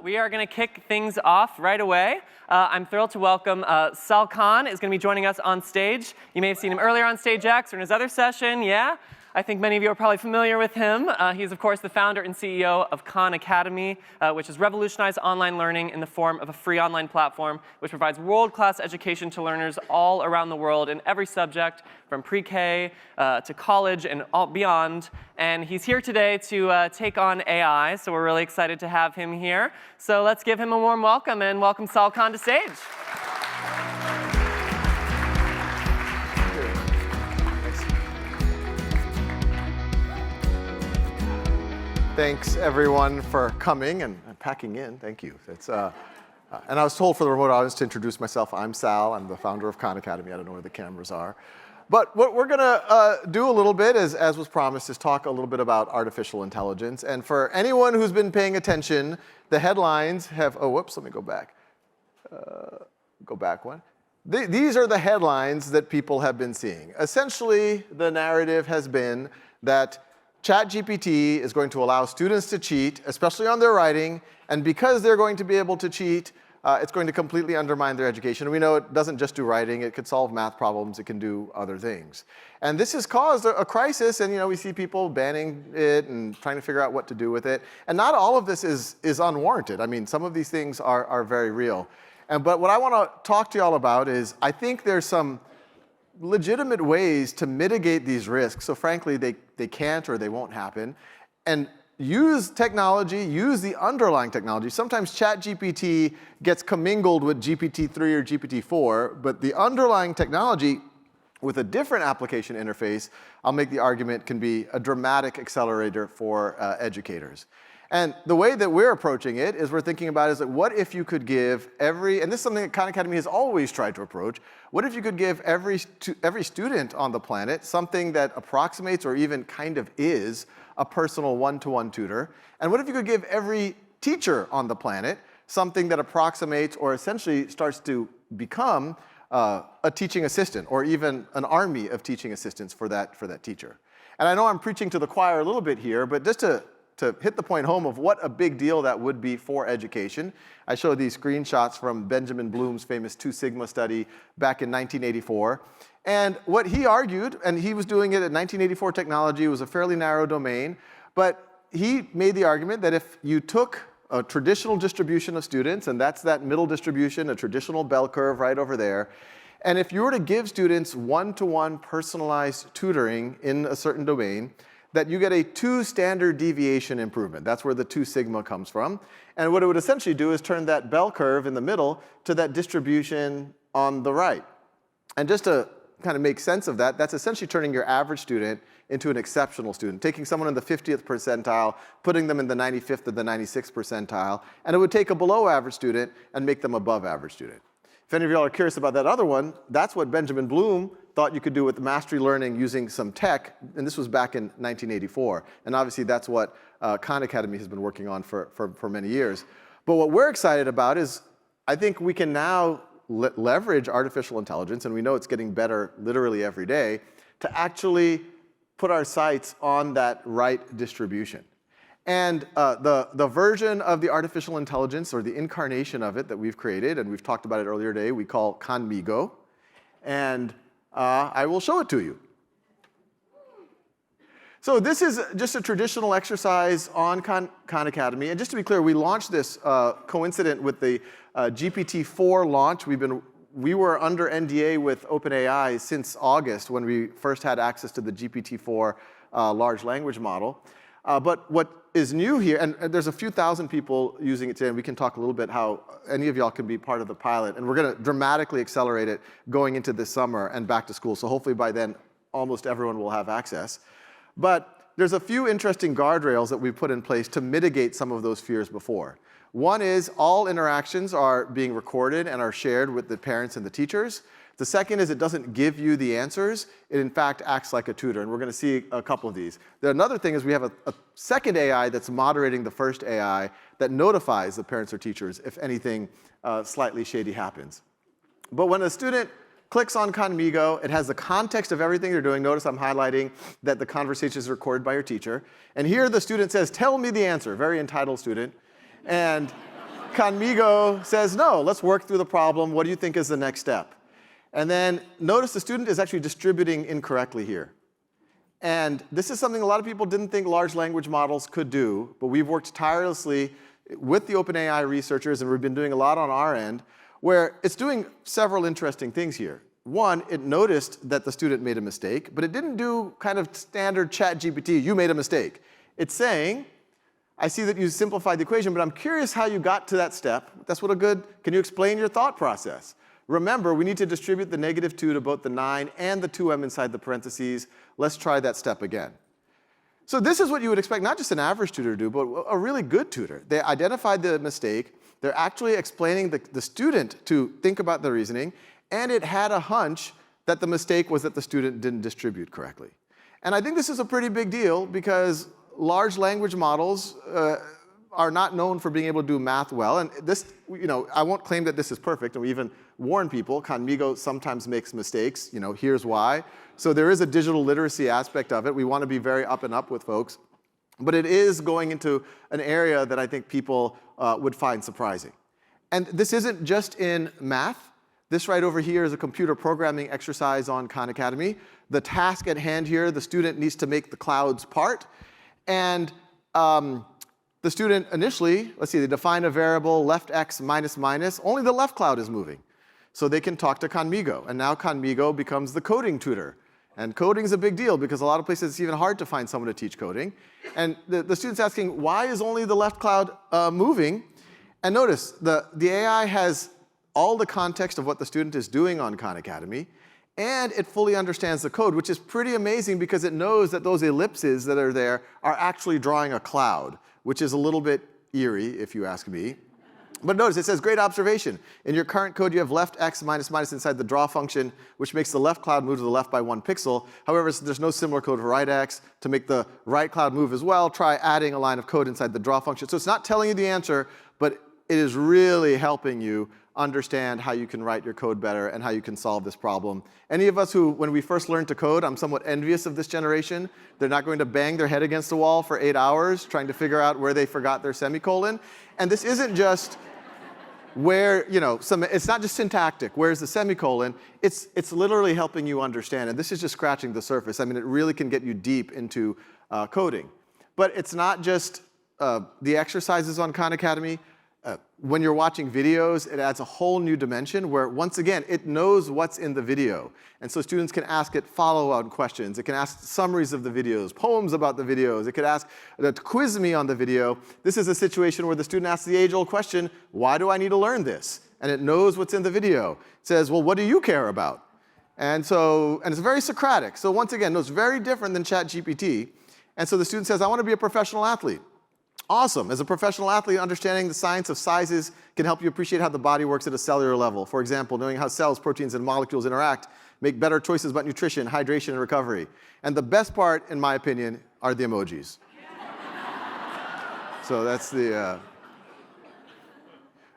We are going to kick things off right away. I'm thrilled to welcome Sal Khan is going to be joining us on stage. You may have seen him earlier on Stage X or in his other session, yeah? I think many of you are probably familiar with him. He's, of course, the founder and CEO of Khan Academy, which has revolutionized online learning in the form of a free online platform which provides world-class education to learners all around the world in every subject, from pre-K to college and beyond. And he's here today to take on AI, so we're really excited to have him here. So let's give him a warm welcome and welcome Sal Khan to stage. Thanks, everyone, for coming and packing in. Thank you. And I was told for the remote audience to introduce myself. I'm Sal. I'm the founder of Khan Academy. I don't know where the cameras are. But what we're going to do a little bit, as was promised, is talk a little bit about artificial intelligence. And for anyone who's been paying attention, the headlines have, oh, whoops, let me go back. Go back one. These are the headlines that people have been seeing. Essentially, the narrative has been that ChatGPT is going to allow students to cheat, especially on their writing, and because they're going to be able to cheat, it's going to completely undermine their education. We know it doesn't just do writing, it could solve math problems, it can do other things. And this has caused a crisis, and we see people banning it and trying to figure out what to do with it. And not all of this is unwarranted. I mean, some of these things are very real. But what I want to talk to you all about is, I think there's some legitimate ways to mitigate these risks, so frankly they can't or they won't happen, and use technology, use the underlying technology. Sometimes ChatGPT gets commingled with GPT-3 or GPT-4, but the underlying technology with a different application interface, I'll make the argument, can be a dramatic accelerator for educators. And the way that we're approaching it is we're thinking about is that what if you could give and this is something that Khan Academy has always tried to approach, what if you could give every student on the planet something that approximates or even kind of is a personal one-to-one tutor? And what if you could give every teacher on the planet something that approximates or essentially starts to become a teaching assistant or even an army of teaching assistants for that teacher? And I know I'm preaching to the choir a little bit here, but just to hit the point home of what a big deal that would be for education, I show these screenshots from Benjamin Bloom's famous 2 Sigma study back in 1984. And what he argued, and he was doing it at 1984 technology, was a fairly narrow domain, but he made the argument that if you took a traditional distribution of students, and that's that middle distribution, a traditional bell curve right over there, and if you were to give students one-to-one personalized tutoring in a certain domain, that you get a 2 standard deviation improvement. That's where the 2 sigma comes from. And what it would essentially do is turn that bell curve in the middle to that distribution on the right. And just to kind of make sense of that, that's essentially turning your average student into an exceptional student, taking someone in the 50th percentile, putting them in the 95th or the 96th percentile, and it would take a below average student and make them above average student. If any of y'all are curious about that other one, that's what Benjamin Bloom thought you could do with mastery learning using some tech, and this was back in 1984. And obviously that's what Khan Academy has been working on for many years. But what we're excited about is I think we can now leverage artificial intelligence, and we know it's getting better literally every day, to actually put our sights on that right distribution. And the version of the artificial intelligence, or the incarnation of it that we've created, and we've talked about it earlier today, we call Conmigo. And I will show it to you. So this is just a traditional exercise on Khan Academy. And just to be clear, we launched this coincident with the GPT-4 launch. We were under NDA with OpenAI since August when we first had access to the GPT-4 large language model. But what is new here, and there's a few thousand people using it today, and we can talk a little bit how any of y'all can be part of the pilot, and we're going to dramatically accelerate it going into this summer and back to school, so hopefully by then almost everyone will have access. But there's a few interesting guardrails that we've put in place to mitigate some of those fears before. One is all interactions are being recorded and are shared with the parents and the teachers. The second is it doesn't give you the answers. It, in fact, acts like a tutor, and we're going to see a couple of these. Another thing is we have a second AI that's moderating the first AI that notifies the parents or teachers if anything slightly shady happens. But when a student clicks on Conmigo, it has the context of everything they're doing. Notice I'm highlighting that the conversation is recorded by your teacher. And here the student says, "Tell me the answer." Very entitled student. And Conmigo says, no, let's work through the problem. What do you think is the next step? And then notice the student is actually distributing incorrectly here. And this is something a lot of people didn't think large language models could do, but we've worked tirelessly with the OpenAI researchers, and we've been doing a lot on our end, where it's doing several interesting things here. One, it noticed that the student made a mistake, but it didn't do kind of standard ChatGPT, you made a mistake. It's saying, I see that you simplified the equation, but I'm curious how you got to that step. That's what a good, can you explain your thought process? Remember, we need to distribute the -2 to both the 9 and the 2m inside the parentheses. Let's try that step again. So this is what you would expect not just an average tutor to do, but a really good tutor. They identified the mistake. They're actually explaining the student to think about the reasoning, and it had a hunch that the mistake was that the student didn't distribute correctly. And I think this is a pretty big deal because large language models are not known for being able to do math well. And this, I won't claim that this is perfect, and we even warn people, Conmigo sometimes makes mistakes, here's why. So there is a digital literacy aspect of it. We want to be very up and up with folks. But it is going into an area that I think people would find surprising. And this isn't just in math. This right over here is a computer programming exercise on Khan Academy. The task at hand here, the student needs to make the clouds part. And the student initially, let's see, they define a variable left x minus minus. Only the left cloud is moving. So they can talk to Conmigo. And now Conmigo becomes the coding tutor. And coding is a big deal because a lot of places it's even hard to find someone to teach coding. And the student's asking, why is only the left cloud moving? And notice, the AI has all the context of what the student is doing on Khan Academy, and it fully understands the code, which is pretty amazing because it knows that those ellipses that are there are actually drawing a cloud, which is a little bit eerie, if you ask me. But notice, it says, great observation. In your current code, you have left x minus minus inside the draw function, which makes the left cloud move to the left by 1 pixel. However, there's no similar code for right x. To make the right cloud move as well, try adding a line of code inside the draw function. So it's not telling you the answer, but it is really helping you understand how you can write your code better and how you can solve this problem. Any of us who, when we first learned to code, I'm somewhat envious of this generation. They're not going to bang their head against the wall for 8 hours trying to figure out where they forgot their semicolon. And this isn't just where, it's not just syntactic, where's the semicolon, it's literally helping you understand. And this is just scratching the surface. I mean, it really can get you deep into coding. But it's not just the exercises on Khan Academy. When you're watching videos, it adds a whole new dimension where, once again, it knows what's in the video. And so students can ask it follow-on questions. It can ask summaries of the videos, poems about the videos. It could ask to quiz me on the video. This is a situation where the student asks the age-old question, why do I need to learn this? And it knows what's in the video. It says, well, what do you care about? And it's very Socratic. So once again, it's very different than ChatGPT. And so the student says, I want to be a professional athlete. Awesome. As a professional athlete, understanding the science of sizes can help you appreciate how the body works at a cellular level. For example, knowing how cells, proteins, and molecules interact make better choices about nutrition, hydration, and recovery. And the best part, in my opinion, are the emojis. So that's the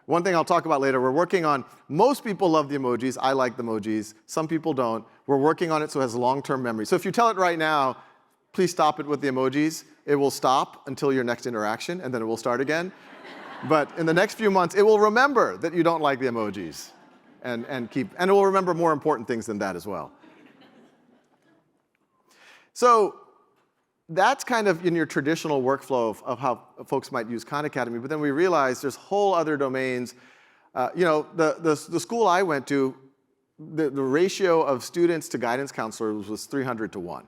one thing I'll talk about later. We're working on, most people love the emojis. I like the emojis. Some people don't. We're working on it so it has long-term memory. So if you tell it right now, please stop it with the emojis. It will stop until your next interaction, and then it will start again. But in the next few months, it will remember that you don't like the emojis, and it will remember more important things than that as well. So that's kind of in your traditional workflow of how folks might use Khan Academy. But then we realized there's whole other domains. The school I went to, the ratio of students to guidance counselors was 300 to 1.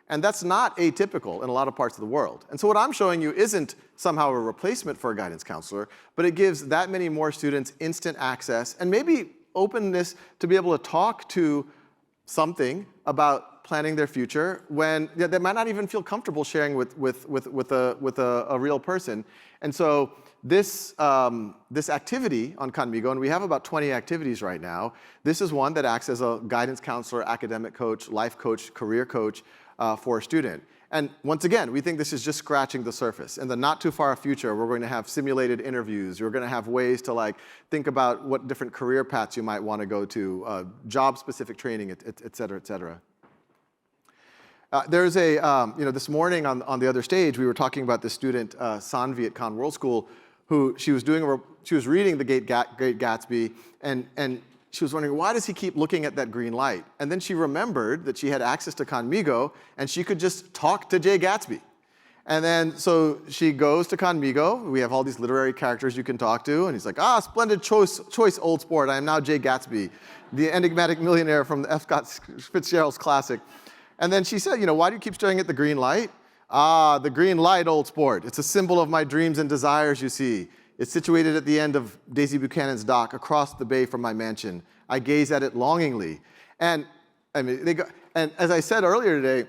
And that's not atypical in a lot of parts of the world. And so what I'm showing you isn't somehow a replacement for a guidance counselor, but it gives that many more students instant access and maybe openness to be able to talk to something about planning their future when they might not even feel comfortable sharing with a real person. And so this activity on Conmigo, and we have about 20 activities right now, this is one that acts as a guidance counselor, academic coach, life coach, career coach, for a student. And once again, we think this is just scratching the surface. In the not too far future, we're going to have simulated interviews. We're going to have ways to think about what different career paths you might want to go to, job-specific training, et cetera, et cetera. There's this morning on the other stage, we were talking about this student, Sanvi at Khan World School, who she was reading The Great Gatsby, and she was wondering, why does he keep looking at that green light? And then she remembered that she had access to Conmigo, and she could just talk to Jay Gatsby. And then, so she goes to Conmigo. We have all these literary characters you can talk to, and he's like, splendid choice, old sport. I am now Jay Gatsby, the enigmatic millionaire from the F. Scott Fitzgerald's classic. And then she said, why do you keep staring at the green light? The green light, old sport. It's a symbol of my dreams and desires, you see. It's situated at the end of Daisy Buchanan's dock, across the bay from my mansion. I gaze at it longingly. And and as I said earlier today,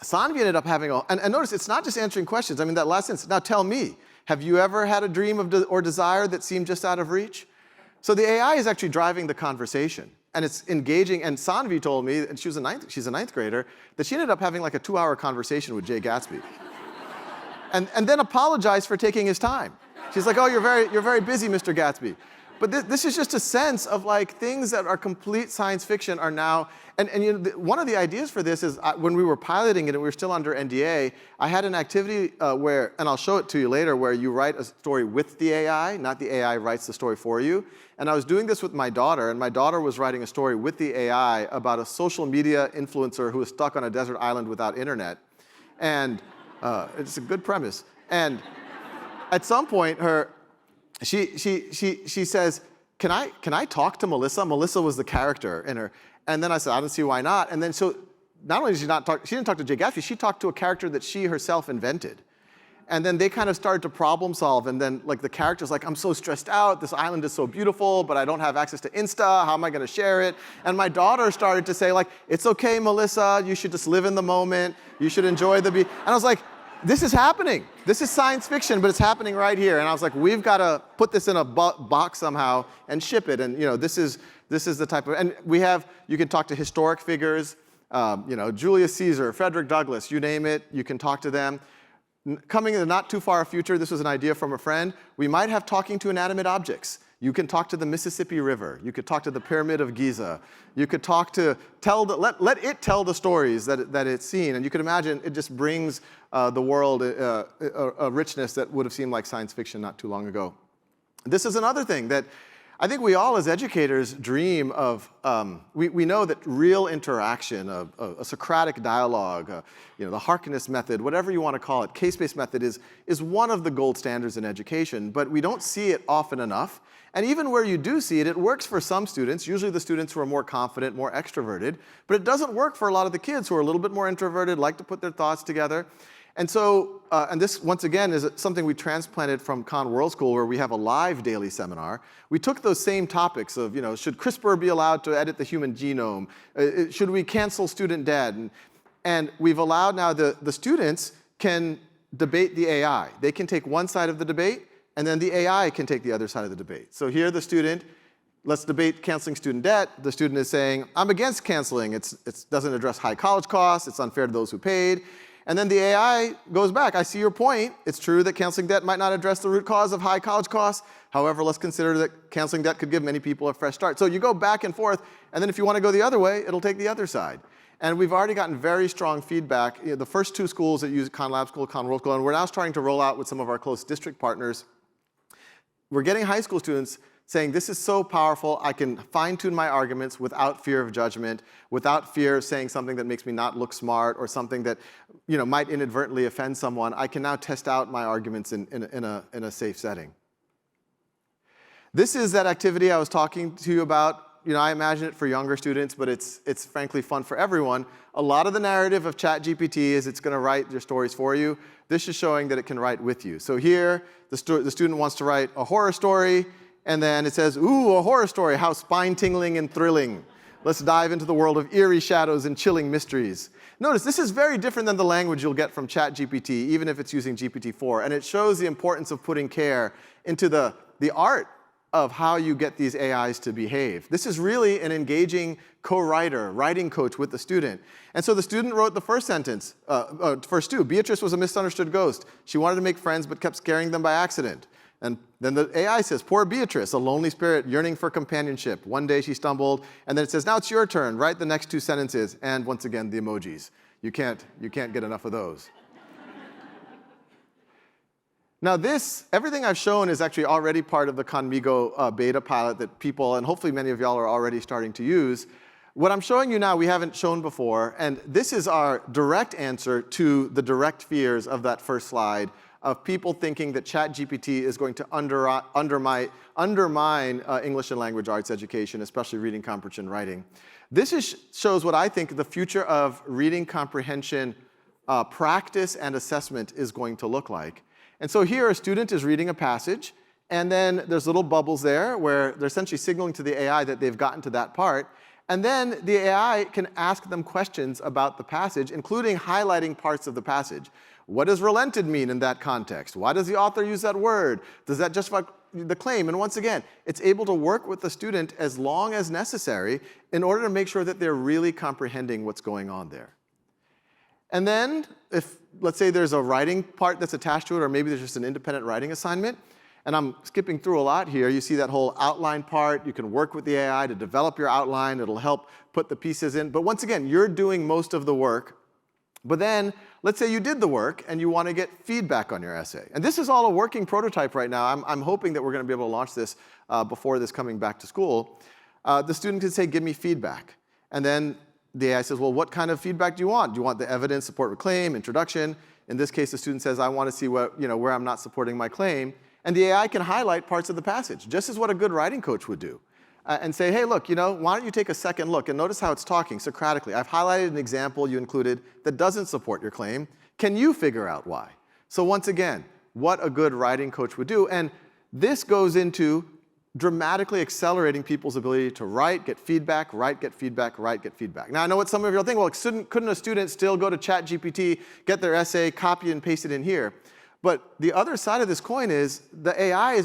Sanvi ended up having and notice it's not just answering questions. That last sentence, now tell me, have you ever had a dream or desire that seemed just out of reach? So the AI is actually driving the conversation, and it's engaging. And Sanvi told me, and she's a ninth grader, that she ended up having like a 2-hour conversation with Jay Gatsby, and then apologized for taking his time. She's like, oh, you're very busy, Mr. Gatsby. But this is just a sense of like things that are complete science fiction are now, and one of the ideas for this is when we were piloting it and we were still under NDA, I had an activity where, and I'll show it to you later, where you write a story with the AI, not the AI writes the story for you. And I was doing this with my daughter, and my daughter was writing a story with the AI about a social media influencer who was stuck on a desert island without internet. And it's a good premise. And at some point, she says, can I talk to Melissa? Melissa was the character in her. And then I said, I don't see why not. And then so not only did she didn't talk to Jay Gatsby, she talked to a character that she herself invented. And then they kind of started to problem solve. And then like the character's like, I'm so stressed out. This island is so beautiful, but I don't have access to Insta. How am I going to share it? And my daughter started to say like, it's okay, Melissa. You should just live in the moment. You should enjoy the beach. And I was like, this is happening. This is science fiction, but it's happening right here. And I was like, we've got to put this in a box somehow and ship it. And this is the type of, and you can talk to historic figures, Julius Caesar, Frederick Douglass, you name it, you can talk to them. Coming in the not too far future, this was an idea from a friend, we might have talking to inanimate objects. You can talk to the Mississippi River. You could talk to the Pyramid of Giza. You could talk to, let it tell the stories that it's seen. And you could imagine it just brings the world a richness that would have seemed like science fiction not too long ago. This is another thing that I think we all as educators dream of. We know that real interaction, a Socratic dialogue, the Harkness method, whatever you want to call it, case-based method is one of the gold standards in education, but we don't see it often enough. And even where you do see it, it works for some students, usually the students who are more confident, more extroverted, but it doesn't work for a lot of the kids who are a little bit more introverted, like to put their thoughts together. And so, and this, once again, is something we transplanted from Khan World School, where we have a live daily seminar. We took those same topics of, should CRISPR be allowed to edit the human genome? Should we cancel student debt? And we've allowed now the students can debate the AI. They can take one side of the debate, and then the AI can take the other side of the debate. So here the student, let's debate canceling student debt. The student is saying, I'm against canceling. It doesn't address high college costs. It's unfair to those who paid. And then the AI goes back. I see your point. It's true that canceling debt might not address the root cause of high college costs. However, let's consider that canceling debt could give many people a fresh start. So you go back and forth, and then if you want to go the other way, it'll take the other side. And we've already gotten very strong feedback. The first two schools that use Khan Lab School, Khan World School, and we're now starting to roll out with some of our close district partners. We're getting high school students saying, this is so powerful, I can fine-tune my arguments without fear of judgment, without fear of saying something that makes me not look smart or something that might inadvertently offend someone. I can now test out my arguments in a safe setting. This is that activity I was talking to you about. I imagine it for younger students, but it's frankly fun for everyone. A lot of the narrative of ChatGPT is it's going to write your stories for you. This is showing that it can write with you. So here, the student wants to write a horror story, and then it says, ooh, a horror story, how spine-tingling and thrilling. Let's dive into the world of eerie shadows and chilling mysteries. Notice, this is very different than the language you'll get from ChatGPT, even if it's using GPT-4. And it shows the importance of putting care into the art of how you get these AIs to behave. This is really an engaging co-writer, writing coach with the student. And so the student wrote the first sentence, first two. Beatrice was a misunderstood ghost. She wanted to make friends, but kept scaring them by accident. And then the AI says, poor Beatrice, a lonely spirit yearning for companionship. One day she stumbled, and then it says, now it's your turn. Write the next two sentences, and once again, the emojis. You can't get enough of those. Now everything I've shown is actually already part of the Conmigo beta pilot that people, and hopefully many of y'all are already starting to use. What I'm showing you now, we haven't shown before, and this is our direct answer to the direct fears of that first slide of people thinking that ChatGPT is going to undermine English and language arts education, especially reading comprehension writing. This shows what I think the future of reading comprehension practice and assessment is going to look like. And so here a student is reading a passage, and then there's little bubbles there where they're essentially signaling to the AI that they've gotten to that part. And then the AI can ask them questions about the passage, including highlighting parts of the passage. What does relented mean in that context? Why does the author use that word? Does that justify the claim? And once again, it's able to work with the student as long as necessary in order to make sure that they're really comprehending what's going on there. And then if, let's say there's a writing part that's attached to it, or maybe there's just an independent writing assignment, and I'm skipping through a lot here. You see that whole outline part. You can work with the AI to develop your outline. It'll help put the pieces in. But once again, you're doing most of the work. But then, let's say you did the work and you want to get feedback on your essay. And this is all a working prototype right now. I'm hoping that we're going to be able to launch this before this coming back to school. The student can say, give me feedback. And then the AI says, well, what kind of feedback do you want? Do you want the evidence, support with claim, introduction? In this case, the student says, I want to see what, where I'm not supporting my claim. And the AI can highlight parts of the passage, just as what a good writing coach would do. And say, hey, look, why don't you take a second look and notice how it's talking Socratically. I've highlighted an example you included that doesn't support your claim. Can you figure out why? So once again, what a good writing coach would do. And this goes into dramatically accelerating people's ability to write, get feedback, write, get feedback, write, get feedback. Now, I know what some of you are thinking, well, couldn't a student still go to ChatGPT, get their essay, copy and paste it in here? But the other side of this coin is the AI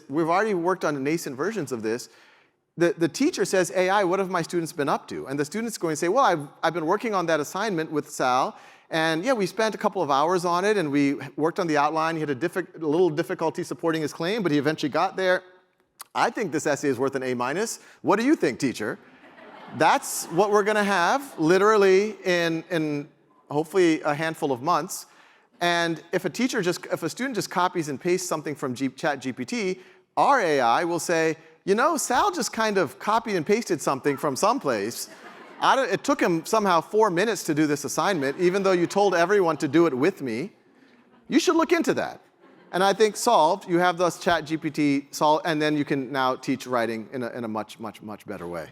we've already worked on nascent versions of this. The teacher says, AI, what have my students been up to? And the student's going to say, well, I've been working on that assignment with Sal, and yeah, we spent a couple of hours on it, and we worked on the outline. He had a little difficulty supporting his claim, but he eventually got there. I think this essay is worth an A-. What do you think, teacher? That's what we're going to have, literally, in hopefully a handful of months. And if a student just copies and pastes something from ChatGPT, our AI will say, Sal just kind of copied and pasted something from someplace. It took him somehow 4 minutes to do this assignment, even though you told everyone to do it with me. You should look into that. And I think solved, you have those ChatGPT solved, and then you can now teach writing in a much, much, much better way.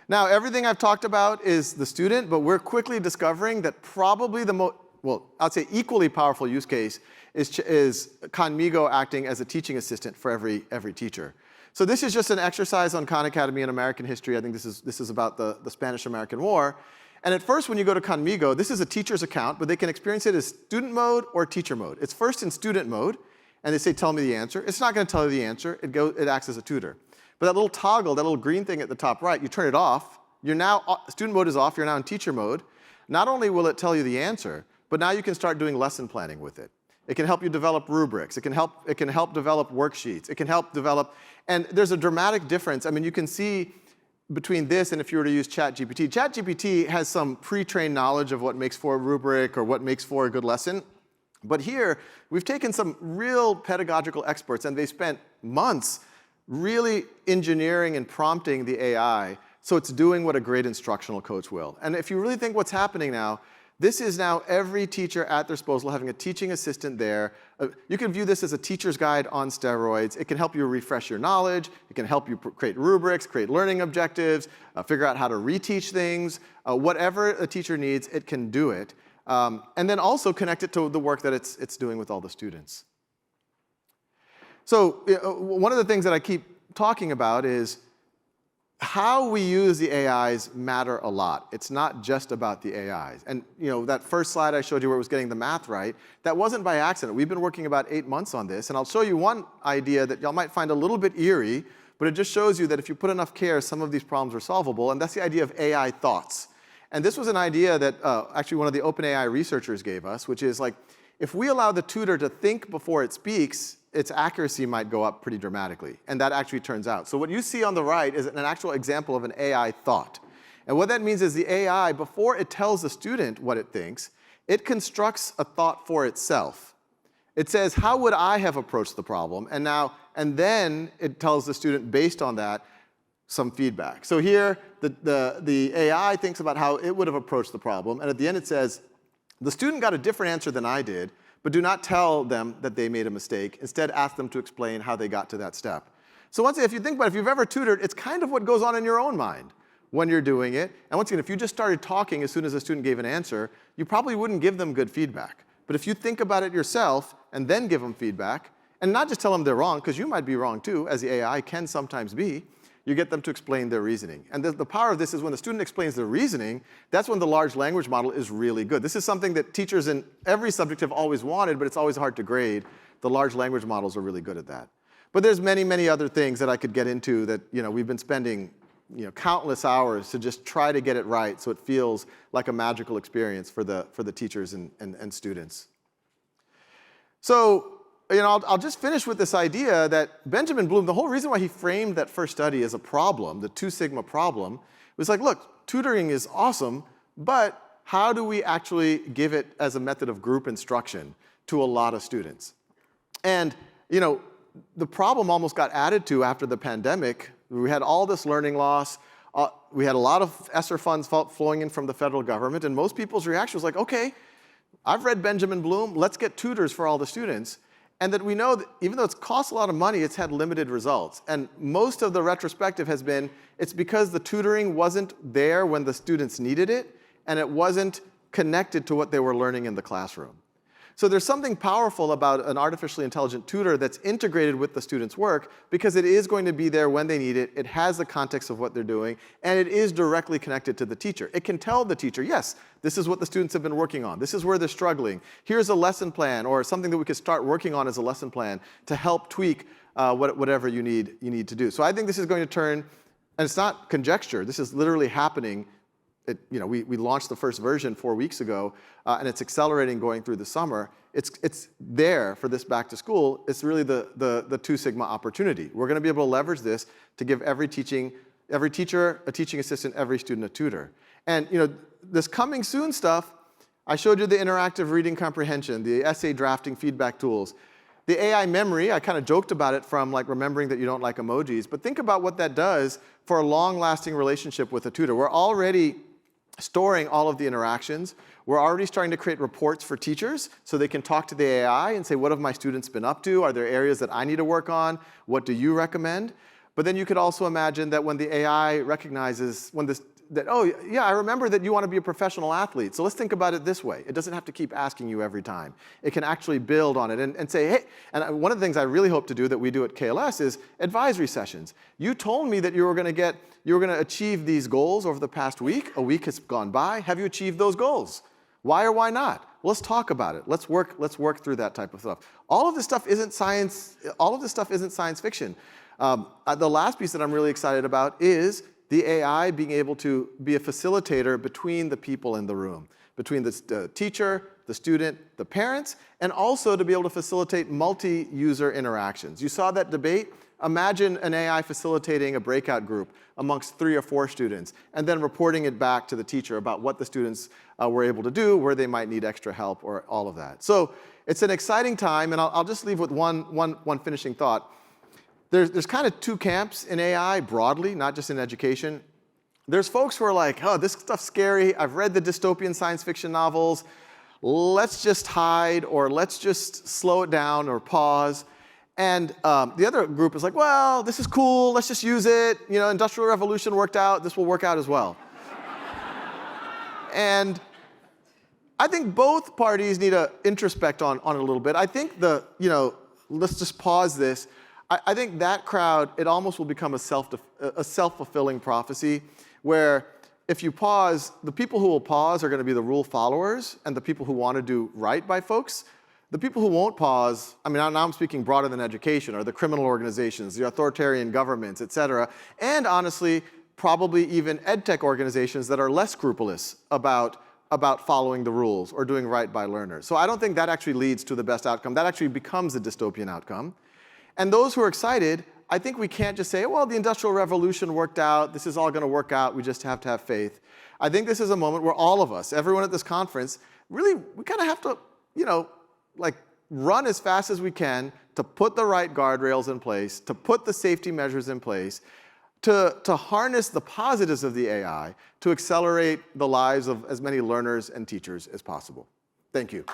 Now, everything I've talked about is the student, but we're quickly discovering that probably I'd say equally powerful use case is Conmigo acting as a teaching assistant for every teacher. So this is just an exercise on Khan Academy and American history. I think this is about the Spanish-American War. And at first, when you go to Conmigo, this is a teacher's account, but they can experience it as student mode or teacher mode. It's first in student mode, and they say, tell me the answer. It's not going to tell you the answer. It acts as a tutor. But that little toggle, that little green thing at the top right, you turn it off. Student mode is off. You're now in teacher mode. Not only will it tell you the answer, but now you can start doing lesson planning with it. It can help you develop rubrics. It can help develop worksheets. It can help develop, and there's a dramatic difference. I mean, you can see between this and if you were to use ChatGPT. ChatGPT has some pre-trained knowledge of what makes for a rubric or what makes for a good lesson. But here, we've taken some real pedagogical experts, and they spent months really engineering and prompting the AI so it's doing what a great instructional coach will. And if you really think what's happening now, this is now every teacher at their disposal having a teaching assistant there. You can view this as a teacher's guide on steroids. It can help you refresh your knowledge. It can help you create rubrics, create learning objectives, figure out how to reteach things. Whatever a teacher needs, it can do it. And then also connect it to the work that it's doing with all the students. So one of the things that I keep talking about is how we use the AIs matter a lot. It's not just about the AIs. And that first slide I showed you where it was getting the math right, that wasn't by accident. We've been working about 8 months on this, and I'll show you one idea that y'all might find a little bit eerie, but it just shows you that if you put enough care, some of these problems are solvable, and that's the idea of AI thoughts. And this was an idea that actually one of the OpenAI researchers gave us, which is like, if we allow the tutor to think before it speaks, its accuracy might go up pretty dramatically. And that actually turns out. So what you see on the right is an actual example of an AI thought. And what that means is the AI, before it tells the student what it thinks, it constructs a thought for itself. It says, how would I have approached the problem? And then it tells the student, based on that, some feedback. So here, the AI thinks about how it would have approached the problem, and at the end it says, the student got a different answer than I did, but do not tell them that they made a mistake. Instead, ask them to explain how they got to that step. So once again, if you think about it, if you've ever tutored, it's kind of what goes on in your own mind when you're doing it. And once again, if you just started talking as soon as a student gave an answer, you probably wouldn't give them good feedback. But if you think about it yourself and then give them feedback, and not just tell them they're wrong, because you might be wrong too, as the AI can sometimes be, you get them to explain their reasoning. And the power of this is when the student explains their reasoning, that's when the large language model is really good. This is something that teachers in every subject have always wanted, but it's always hard to grade. The large language models are really good at that. But there's many, many other things that I could get into that we've been spending countless hours to just try to get it right so it feels like a magical experience for the teachers and students. So I'll just finish with this idea that Benjamin Bloom, the whole reason why he framed that first study as a problem, the 2 sigma problem, was like, look, tutoring is awesome, but how do we actually give it as a method of group instruction to a lot of students? And the problem almost got added to after the pandemic. We had all this learning loss. We had a lot of ESSER funds flowing in from the federal government, and most people's reaction was like, okay, I've read Benjamin Bloom, let's get tutors for all the students. And that we know that even though it's cost a lot of money, it's had limited results. And most of the retrospective has been, it's because the tutoring wasn't there when the students needed it, and it wasn't connected to what they were learning in the classroom. So there's something powerful about an artificially intelligent tutor that's integrated with the student's work, because it is going to be there when they need it, it has the context of what they're doing, and it is directly connected to the teacher. It can tell the teacher, yes, this is what the students have been working on, this is where they're struggling, here's a lesson plan, or something that we could start working on as a lesson plan to help tweak whatever you need to do. So I think this is going to turn, and it's not conjecture, this is literally happening. We launched the first version 4 weeks ago, and it's accelerating going through the summer. It's there for this back to school. It's really the 2 sigma opportunity. We're going to be able to leverage this to give every teacher a teaching assistant, every student a tutor. And this coming soon stuff, I showed you the interactive reading comprehension, the essay drafting feedback tools. The AI memory, I kind of joked about it from like remembering that you don't like emojis, but think about what that does for a long-lasting relationship with a tutor. We're already storing all of the interactions. We're already starting to create reports for teachers so they can talk to the AI and say, what have my students been up to? Are there areas that I need to work on? What do you recommend? But then you could also imagine that when the AI recognizes oh yeah, I remember that you want to be a professional athlete, so let's think about it this way. It doesn't have to keep asking you every time. It can actually build on it and say, hey, and one of the things I really hope to do that we do at KLS is advisory sessions. You told me that you were going to achieve these goals over the past week. A week has gone by. Have you achieved those goals? Why or why not? Well, let's talk about it. Let's work through that type of stuff. All of this stuff isn't science fiction. The last piece that I'm really excited about is the AI being able to be a facilitator between the people in the room, between the teacher, the student, the parents, and also to be able to facilitate multi-user interactions. You saw that debate? Imagine an AI facilitating a breakout group amongst 3 or 4 students, and then reporting it back to the teacher about what the students were able to do, where they might need extra help, or all of that. So it's an exciting time, and I'll just leave with one finishing thought. There's kind of 2 camps in AI broadly, not just in education. There's folks who are like, oh, this stuff's scary. I've read the dystopian science fiction novels. Let's just hide, or let's just slow it down or pause. And the other group is like, well, this is cool. Let's just use it. Industrial Revolution worked out. This will work out as well. And I think both parties need to introspect on it a little bit. I think let's just pause this. I think that crowd, it almost will become a self-fulfilling prophecy, where if you pause, the people who will pause are going to be the rule followers and the people who want to do right by folks. The people who won't pause, now I'm speaking broader than education, are the criminal organizations, the authoritarian governments, et cetera, and honestly, probably even edtech organizations that are less scrupulous about following the rules or doing right by learners. So I don't think that actually leads to the best outcome. That actually becomes a dystopian outcome. And those who are excited, I think we can't just say, well, the Industrial Revolution worked out, this is all going to work out, we just have to have faith. I think this is a moment where all of us, everyone at this conference, really, we kind of have to, run as fast as we can to put the right guardrails in place, to put the safety measures in place, to harness the positives of the AI to accelerate the lives of as many learners and teachers as possible. Thank you.